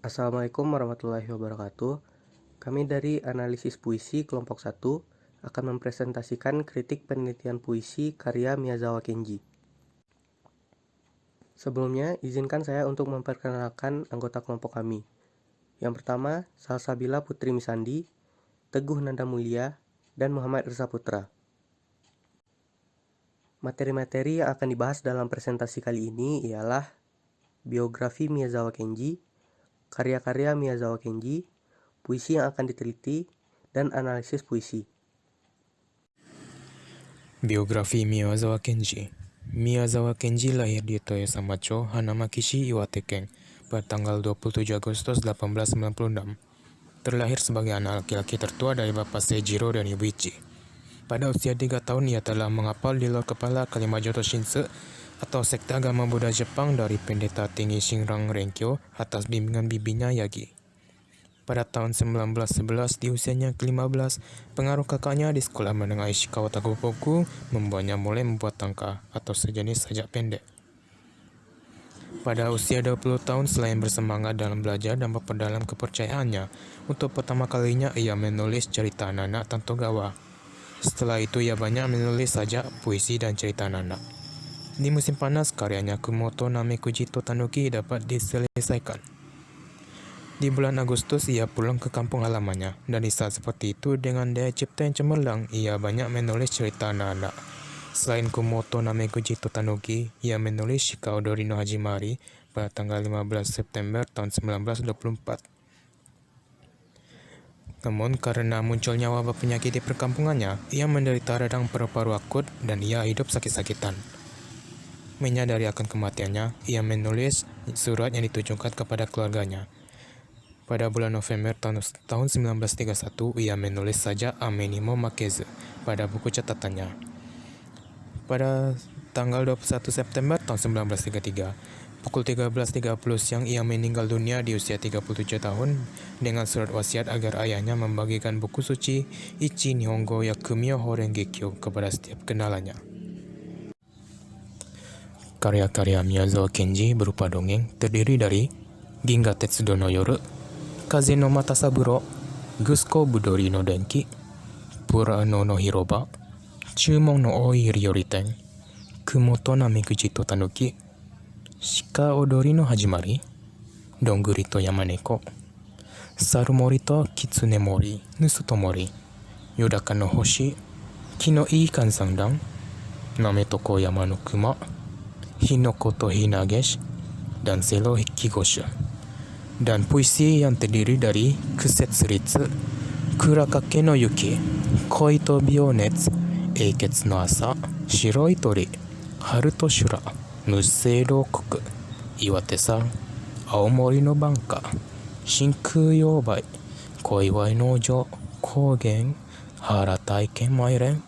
Assalamualaikum warahmatullahi wabarakatuh. Kami dari Analisis Puisi Kelompok 1 akan mempresentasikan kritik penelitian puisi karya Miyazawa Kenji. Sebelumnya, izinkan saya untuk memperkenalkan anggota kelompok kami. Yang pertama, Salsabila Putri Misandi, Teguh Nanda Mulia, dan Muhammad Reza Putra. Materi-materi yang akan dibahas dalam presentasi kali ini ialah biografi Miyazawa Kenji, karya-karya Miyazawa Kenji, puisi yang akan diteliti, dan analisis puisi. Biografi Miyazawa Kenji. Miyazawa Kenji lahir di Toyosamacho, Hanamakishi, Iwate Ken, pada tanggal 27 Agustus 1896. Terlahir sebagai anak laki-laki tertua dari Bapak Seijiro dan Ibu Ichi. Pada usia 3 tahun, ia telah menghafal di luar kepala kalimat Jodo Shinshu atau sekte agama Buddha Jepang dari pendeta tinggi Shinran Renkyo atas bimbingan bibinya Yagi. Pada tahun 1911, di usianya ke-15, pengaruh kakaknya di sekolah menengah Ishikawa Tagoboku membuatnya mulai membuat tangka atau sejenis sajak pendek. Pada usia 20 tahun, selain bersemangat dalam belajar dan memperdalam kepercayaannya, untuk pertama kalinya ia menulis cerita anak-anak Tantogawa. Setelah itu ia banyak menulis sajak, puisi, dan cerita anak-anak. Di musim panas, karyanya Kumoto Namekujito Tanuki dapat diselesaikan. Di bulan Agustus, ia pulang ke kampung halamannya, dan di saat seperti itu, dengan daya cipta yang cemerlang, ia banyak menulis cerita anak-anak. Selain Kumoto Namekujito Tanuki, ia menulis Shika Odori no Hajimari pada tanggal 15 September tahun 1924. Namun, karena munculnya wabah penyakit di perkampungannya, ia menderita radang paru-paru akut dan ia hidup sakit-sakitan. Menyadari akan kematiannya, ia menulis surat yang ditujukan kepada keluarganya. Pada bulan November tahun 1931, ia menulis sajak Ame ni mo Makezu pada buku catatannya. Pada tanggal 21 September tahun 1933, pukul 13.30 siang ia meninggal dunia di usia 37 tahun dengan surat wasiat agar ayahnya membagikan buku suci Ichi Nihongo Yakumyo Horengekyo kepada setiap kenalannya. Karya-karya Miyazawa Kenji berupa dongeng terdiri dari Ginga Tetsudo no Yoru, Kaze no Matasaburo, Gusuko Budori no Denki, Purano no Hiroba, Chumon no Oi Ryoriten, Kumoto Namekujito Tanuki, Shika Odori no Hajimari, Donguri to Yamaneko, Sarumori to Kitsunemori, Nusutomori, Yodaka no Hoshi, Ki no Ii Kansandan, Name to Koyama no Kuma, Hinoko to Hinageshi, dan Selo Hikigoshu. Dan puisi yang terdiri dari Kusetsuritsu, Kurakake no Yuki, Koi to Byonetsu, Eiketsu no Asa, Shiroi Tori, Haru to Shura, Nusei Rokoku, Iwate-san, Aomori no Banka, Shinku Yobai, Koiwai no Jo, Kogen, Hara Taiken Mairen,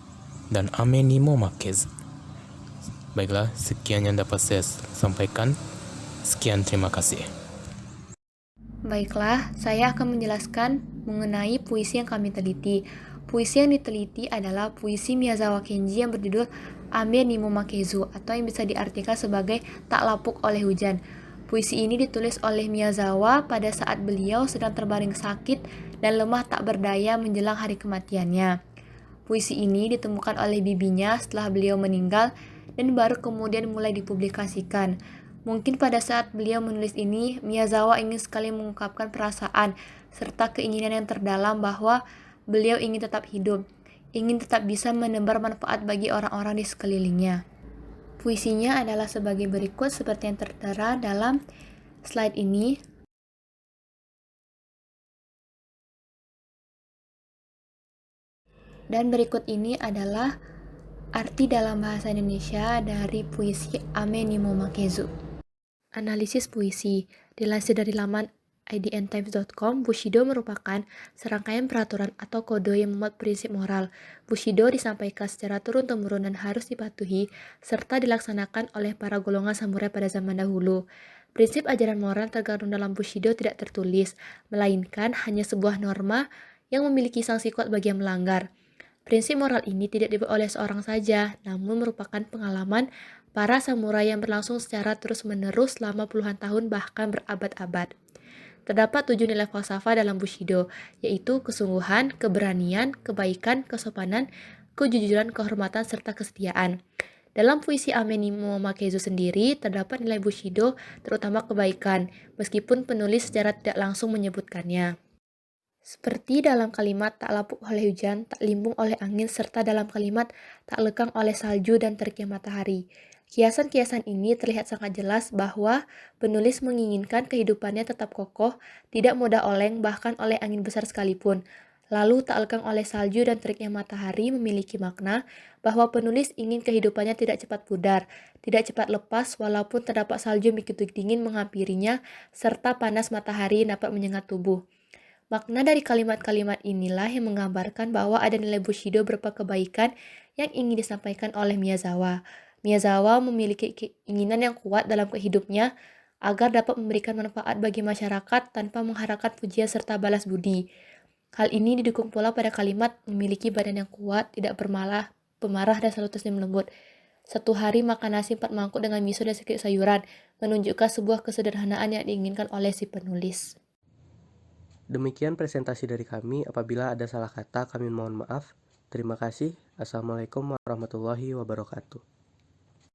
dan Ame ni mo Makezu. Baiklah, sekian yang dapat saya sampaikan. Sekian, terima kasih. Baiklah, saya akan menjelaskan mengenai puisi yang kami teliti. Puisi yang diteliti adalah puisi Miyazawa Kenji yang berjudul Ame ni mo Makezu atau yang bisa diartikan sebagai Tak Lapuk oleh Hujan. Puisi ini ditulis oleh Miyazawa pada saat beliau sedang terbaring sakit dan lemah tak berdaya menjelang hari kematiannya. Puisi ini ditemukan oleh bibinya setelah beliau meninggal dan baru kemudian mulai dipublikasikan. Mungkin pada saat beliau menulis ini, Miyazawa ingin sekali mengungkapkan perasaan serta keinginan yang terdalam bahwa beliau ingin tetap hidup, ingin tetap bisa menebar manfaat bagi orang-orang di sekelilingnya. Puisinya adalah sebagai berikut seperti yang tertera dalam slide ini. Dan berikut ini adalah arti dalam bahasa Indonesia dari puisi Ame ni mo Makezu. Analisis puisi. Dilansir dari laman idntimes.com, Bushido merupakan serangkaian peraturan atau kode yang memuat prinsip moral. Bushido disampaikan secara turun-temurun dan harus dipatuhi, serta dilaksanakan oleh para golongan samurai pada zaman dahulu. Prinsip ajaran moral terkandung dalam Bushido tidak tertulis, melainkan hanya sebuah norma yang memiliki sanksi kuat bagi yang melanggar. Prinsip moral ini tidak dibuat oleh seorang saja, namun merupakan pengalaman para samurai yang berlangsung secara terus-menerus selama puluhan tahun bahkan berabad-abad. Terdapat 7 nilai falsafah dalam Bushido, yaitu kesungguhan, keberanian, kebaikan, kesopanan, kejujuran, kehormatan, serta kesetiaan. Dalam puisi Ame ni Momomakezu sendiri, terdapat nilai Bushido, terutama kebaikan, meskipun penulis secara tidak langsung menyebutkannya. Seperti dalam kalimat tak lapuk oleh hujan, tak limbung oleh angin, serta dalam kalimat tak lekang oleh salju dan teriknya matahari. Kiasan-kiasan ini terlihat sangat jelas bahwa penulis menginginkan kehidupannya tetap kokoh, tidak mudah oleng bahkan oleh angin besar sekalipun. Lalu tak lekang oleh salju dan teriknya matahari memiliki makna bahwa penulis ingin kehidupannya tidak cepat pudar, tidak cepat lepas walaupun terdapat salju begitu dingin menghampirinya serta panas matahari dapat menyengat tubuh. Makna dari kalimat-kalimat inilah yang menggambarkan bahwa ada nilai Bushido berupa kebaikan yang ingin disampaikan oleh Miyazawa. Miyazawa memiliki keinginan yang kuat dalam hidupnya agar dapat memberikan manfaat bagi masyarakat tanpa mengharapkan pujian serta balas budi. Hal ini didukung pula pada kalimat memiliki badan yang kuat, tidak pemarah dan selalu tersenyum lembut. Satu hari makan nasi 4 mangkuk dengan miso dan sedikit sayuran, menunjukkan sebuah kesederhanaan yang diinginkan oleh si penulis. Demikian presentasi dari kami. Apabila ada salah kata, kami mohon maaf. Terima kasih. Assalamualaikum warahmatullahi wabarakatuh.